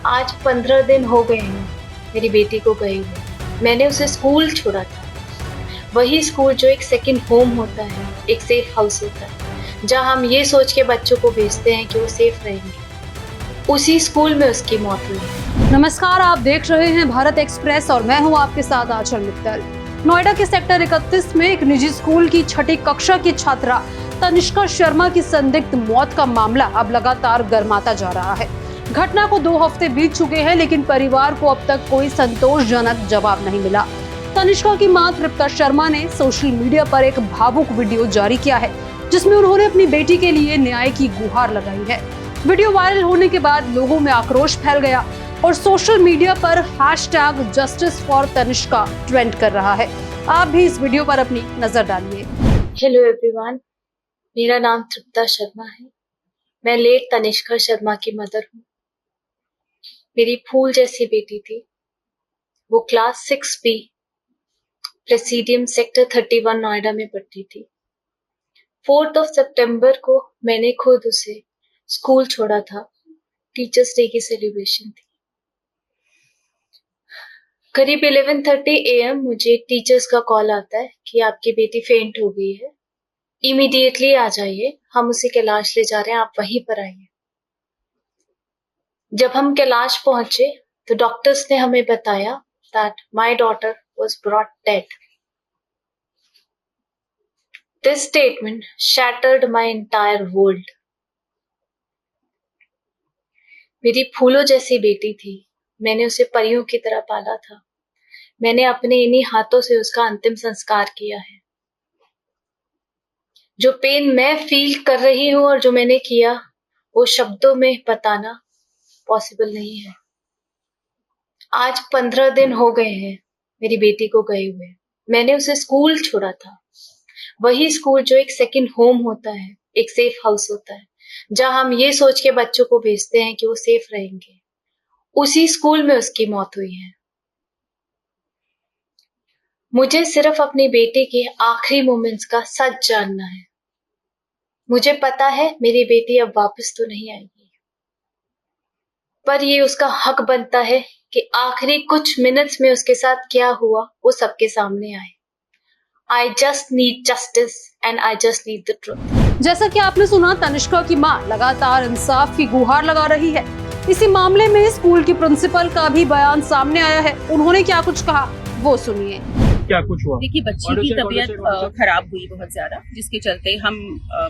आज 15 दिन हो गए हैं मेरी बेटी को गए हुए। मैंने उसे स्कूल छोड़ा था, वही स्कूल जो एक सेकंड होम होता है, एक सेफ हाउस होता है, जहां हम ये सोच के बच्चों को भेजते हैं कि वो सेफ रहेंगे। उसी स्कूल में उसकी मौत हुई है। नमस्कार, आप देख रहे हैं भारत एक्सप्रेस और मैं हूं आपके साथ आंचल मित्तल। नोएडा के सेक्टर 31 में एक निजी स्कूल की छठी कक्षा की छात्रा तनिष्का शर्मा की संदिग्ध मौत का मामला अब लगातार गर्माता जा रहा है। घटना को 2 हफ्ते बीत चुके हैं, लेकिन परिवार को अब तक कोई संतोषजनक जवाब नहीं मिला। तनिष्का की मां तृप्ता शर्मा ने सोशल मीडिया पर एक भावुक वीडियो जारी किया है, जिसमें उन्होंने अपनी बेटी के लिए न्याय की गुहार लगाई है। वीडियो वायरल होने के बाद लोगों में आक्रोश फैल गया और सोशल मीडिया पर #JusticeForTanishka ट्रेंड कर रहा है। आप भी इस वीडियो पर अपनी नजर डालिए। हेलो एवरीवन, मेरा नाम तृप्ता शर्मा है। मैं लेट तनिष्का शर्मा की मदर हूँ। मेरी फूल जैसी बेटी थी। वो class 6B presidium sector 31 Noida में पढ़ती थी। 4 सितंबर को मैंने खुद उसे स्कूल छोड़ा था। टीचर्स डे की सेलिब्रेशन थी। करीब 11:30 AM मुझे टीचर्स का कॉल आता है कि आपकी बेटी फेंट हो गई है, इमीडिएटली आ जाइए, हम उसे कैलाश ले जा रहे हैं, आप वहीं पर आइए। जब हम कैलाश पहुंचे तो डॉक्टर्स ने हमें बताया that my daughter was brought dead. This statement shattered my entire world. मेरी फूलों जैसी बेटी थी। मैंने उसे परियों की तरह पाला था। मैंने अपने इन्हीं हाथों से उसका अंतिम संस्कार किया है। जो पेन मैं फील कर रही हूं और जो मैंने किया, वो शब्दों में बताना पॉसिबल नहीं है। आज 15 दिन हो गए हैं मेरी बेटी को गए हुए। मैंने उसे स्कूल छोड़ा था, वही स्कूल जो एक सेकंड होम होता है, एक सेफ हाउस होता है, जहां हम ये सोच के बच्चों को भेजते हैं कि वो सेफ रहेंगे। उसी स्कूल में उसकी मौत हुई है। मुझे सिर्फ अपनी बेटी के आखिरी मोमेंट्स का सच जानना है। मुझे पता है मेरी बेटी अब वापस तो नहीं आएगी, पर ये उसका हक बनता है कि आखिरी कुछ मिनट्स में उसके साथ क्या हुआ वो सबके सामने आए। I just need justice and I just need the truth. जैसा कि आपने सुना, तनिष्का की मां लगातार इंसाफ की गुहार लगा रही है। इसी मामले में स्कूल की प्रिंसिपल का भी बयान सामने आया है। उन्होंने क्या कुछ कहा, वो सुनिए। क्या कुछ हुआ? देखिए, बच्ची की तबीयत खराब हुई बहुत ज्यादा, जिसके चलते हम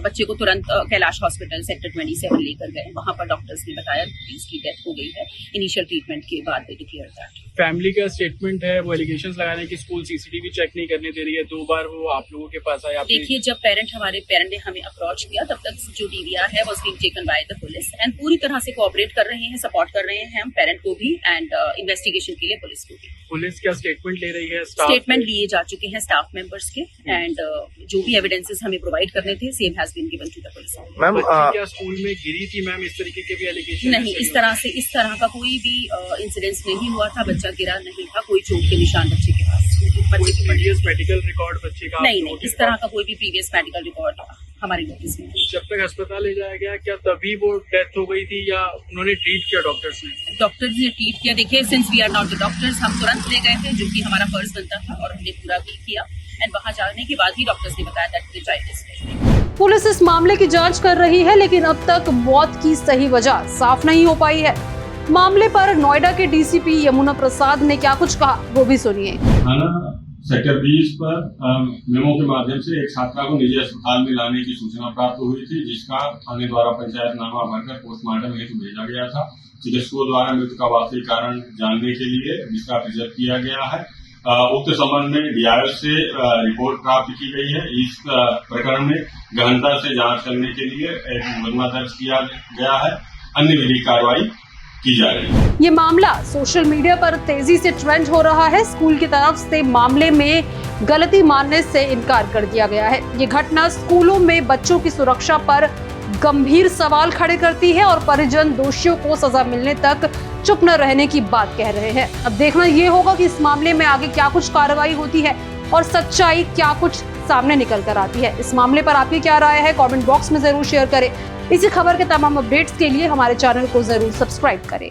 बच्चे को तुरंत कैलाश हॉस्पिटल सेक्टर 27 लेकर गए। वहां पर डॉक्टर्स ने बताया कि इसकी डेथ हो गई है। इनिशियल ट्रीटमेंट के बाद दे डिक्लेयर दैट। फैमिली का स्टेटमेंट है, वो एलिगेशंस लगा रहे हैं कि स्कूल सीसीटीवी चेक नहीं करने दे रही है। 2 बार वो आप लोगों के पास आया। देखिए, जब हमारे पेरेंट ने हमें अप्रोच किया, तब तक जो डीवीआर है was being taken by the police and पूरी तरह से कोऑपरेट कर रहे हैं, सपोर्ट कर रहे हैं हम पेरेंट को भी एंड इन्वेस्टिगेशन के लिए पुलिस को भी। पुलिस क्या स्टेटमेंट ले रही है? स्टेटमेंट लिए जा चुके हैं स्टाफ मेंबर्स के एंड जो भी एविडेंसेस हमें प्रोवाइड करने थे, same has been given to the police. Ma'am, क्या स्कूल में गिरी थी मैम? इस तरीके के भी एलिगेशन नहीं, इस तरह का कोई भी इंसिडेंस नहीं हुआ था। बच्चा गिरा नहीं था, कोई चोट के निशान बच्चे के पास। प्रीवियस मेडिकल रिकॉर्ड बच्चे का नहीं, इस तरह का कोई भी प्रीवियस मेडिकल रिकॉर्ड हमारे नोटिस में। जब तक अस्पताल ले जाया गया, क्या तभी वो डेथ हो गई थी या उन्होंने ट्रीट किया डॉक्टर्स ने? डॉक्टर्स ने ट्रीट किया। देखिए, since we are not the doctors, हम तुरंत ले गए थे, जो कि हमारा फर्ज बनता था, और हमने पूरा भी किया एंड वहां जाने के बाद ही डॉक्टर्स ने बताया that the child is dead. Police इस मामले की जांच कर रही है, लेकिन अब तक मौत की सही वजह साफ नहीं हो पाई है। मामले पर नोएडा के डीसीपी यमुना प्रसाद ने क्या कुछ कहा, वो भी सुनिए। सेक्टर 20 पर मेमो के माध्यम से एक छात्रा को निजी अस्पताल में लाने की सूचना प्राप्त हुई थी, जिसका थाने द्वारा पंचायतनामा भरकर पोस्टमार्टम हेतु भेजा गया था। चिकित्सकों द्वारा मृत्यु का वास्तविक कारण जानने के लिए जिसका प्रिजर्व किया गया है। उक्त संबंध में डीआईओ से रिपोर्ट प्राप्त की गई है। इस प्रकरण में गहनता से जांच करने के लिए एक मुकदमा दर्ज किया गया है। अन्य विधिक कार्रवाई की जा रही है। ये मामला सोशल मीडिया पर तेजी से ट्रेंड हो रहा है। स्कूल की तरफ से मामले में गलती मानने से इनकार कर दिया गया है। ये घटना स्कूलों में बच्चों की सुरक्षा पर गंभीर सवाल खड़े करती है और परिजन दोषियों को सजा मिलने तक चुप न रहने की बात कह रहे हैं। अब देखना ये होगा कि इस मामले में आगे क्या कुछ कार्रवाई होती है और सच्चाई क्या कुछ सामने निकल कर आती है। इस मामले पर आपकी क्या राय है, कमेंट बॉक्स में जरूर शेयर करें। इसी खबर के तमाम अपडेट्स के लिए हमारे चैनल को जरूर सब्सक्राइब करें।